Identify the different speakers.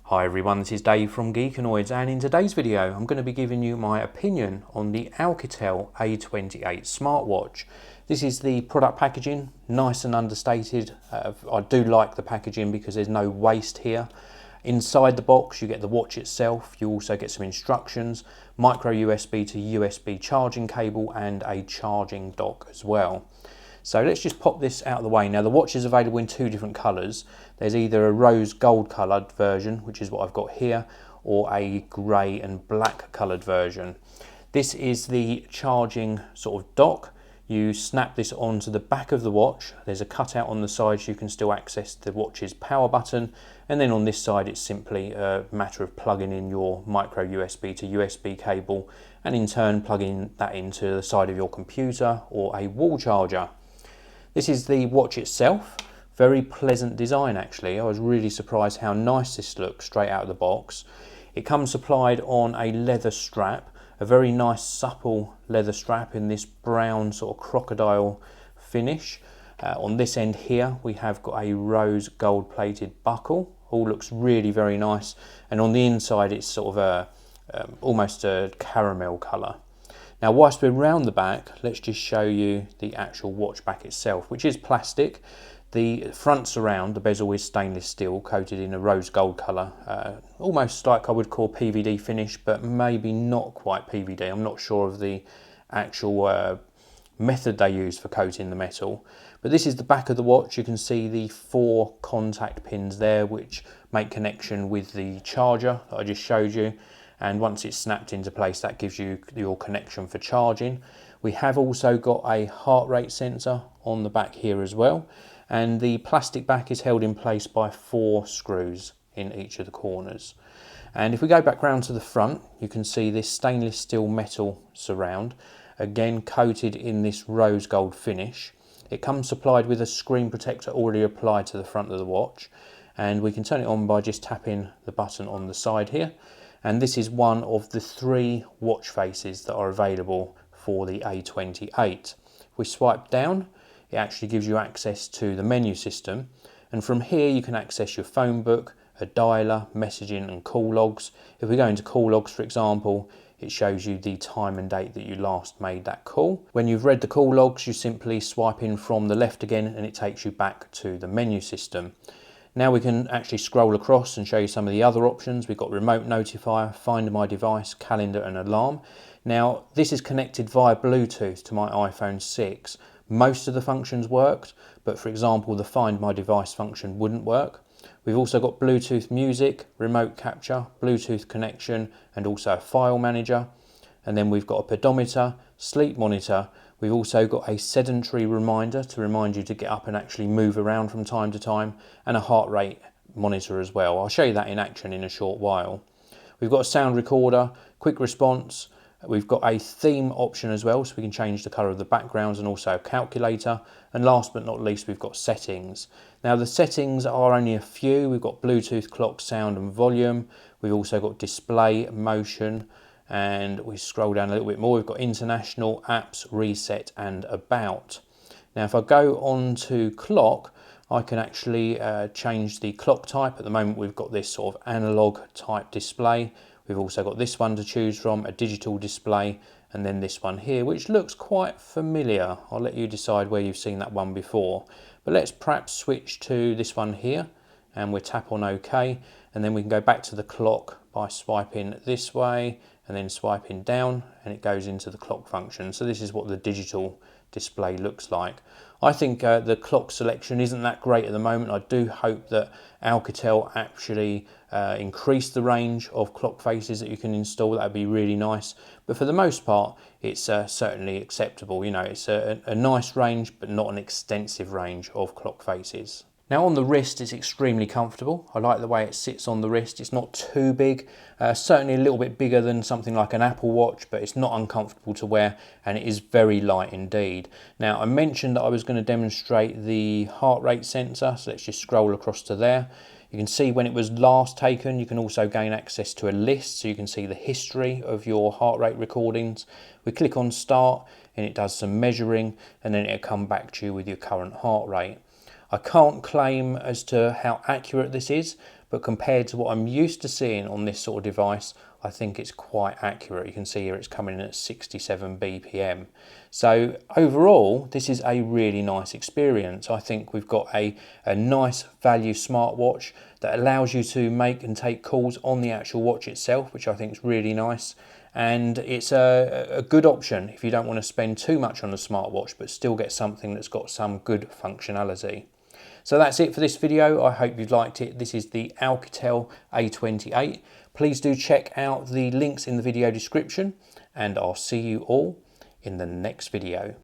Speaker 1: Hi everyone, this is Dave from Geekanoids, and in today's video I'm going to be giving you my opinion on the Oukitel A28 Smartwatch. This is the product packaging, nice and understated. I do like the packaging because there's no waste here. Inside the box you get the watch itself, you also get some instructions, micro USB to USB charging cable and a charging dock as well. So let's just pop this out of the way. Now the watch is available in two different colours. There's either a rose gold coloured version, which is what I've got here, or a grey and black coloured version. This is the charging sort of dock. You snap this onto the back of the watch. There's a cutout on the side so you can still access the watch's power button. And then on this side it's simply a matter of plugging in your micro USB to USB cable and in turn plugging that into the side of your computer or a wall charger. This is the watch itself. Very pleasant design actually. I was really surprised how nice this looks straight out of the box. It comes supplied on a leather strap, a very nice supple leather strap in this brown sort of crocodile finish. On this end here we have got a rose gold plated buckle. All looks really very nice, and on the inside it's sort of almost a caramel colour. Now whilst we're round the back, let's just show you the actual watch back itself, which is plastic. The front surround, the bezel is stainless steel coated in a rose gold colour, almost like I would call PVD finish, but maybe not quite PVD. I'm not sure of the actual method they use for coating the metal. But this is the back of the watch. You can see the 4 contact pins there which make connection with the charger that I just showed you. And once it's snapped into place, that gives you your connection for charging. We have also got a heart rate sensor on the back here as well, and the plastic back is held in place by 4 screws in each of the corners. And if we go back round to the front, you can see this stainless steel metal surround, again coated in this rose gold finish. It comes supplied with a screen protector already applied to the front of the watch, and we can turn it on by just tapping the button on the side here. And this is one of the 3 watch faces that are available for the A28. If we swipe down, it actually gives you access to the menu system. And from here you can access your phone book, a dialer, messaging and call logs. If we go into call logs, for example, it shows you the time and date that you last made that call. When you've read the call logs, you simply swipe in from the left again and it takes you back to the menu system. Now we can actually scroll across and show you some of the other options. We've got remote notifier, find my device, calendar and alarm. Now this is connected via Bluetooth to my iPhone 6. Most of the functions worked, but for example the find my device function wouldn't work. We've also got Bluetooth music, remote capture, Bluetooth connection and also a file manager. And then we've got a pedometer, sleep monitor. We've also got a sedentary reminder to remind you to get up and actually move around from time to time, and a heart rate monitor as well. I'll show you that in action in a short while. We've got a sound recorder, quick response. We've got a theme option as well, so we can change the colour of the backgrounds, and also a calculator. And last but not least, we've got settings. Now the settings are only a few. We've got Bluetooth, clock, sound and volume. We've also got display, motion, and we scroll down a little bit more. We've got international, apps, reset and about. Now if I go on to clock, I can actually change the clock type. At the moment we've got this sort of analog type display. We've also got this one to choose from, a digital display, and then this one here, which looks quite familiar. I'll let you decide where you've seen that one before. But let's perhaps switch to this one here, and we'll tap on OK, and then we can go back to the clock by swiping this way and then swiping down, and it goes into the clock function. So this is what the digital display looks like. I think the clock selection isn't that great at the moment. I do hope that Oukitel actually increase the range of clock faces that you can install. That would be really nice. But for the most part, it's certainly acceptable. You know, it's a nice range, but not an extensive range of clock faces. Now on the wrist, it's extremely comfortable. I like the way it sits on the wrist. It's not too big, certainly a little bit bigger than something like an Apple Watch, but it's not uncomfortable to wear, and it is very light indeed. Now I mentioned that I was going to demonstrate the heart rate sensor, so let's just scroll across to there. You can see when it was last taken. You can also gain access to a list, so you can see the history of your heart rate recordings. We click on start and it does some measuring, and then it'll come back to you with your current heart rate. I can't claim as to how accurate this is, but compared to what I'm used to seeing on this sort of device, I think it's quite accurate. You can see here it's coming in at 67 BPM. So overall, this is a really nice experience. I think we've got a nice value smartwatch that allows you to make and take calls on the actual watch itself, which I think is really nice. And it's a good option if you don't want to spend too much on the smartwatch, but still get something that's got some good functionality. So that's it for this video. I hope you've liked it. This is the Oukitel A28. Please do check out the links in the video description, and I'll see you all in the next video.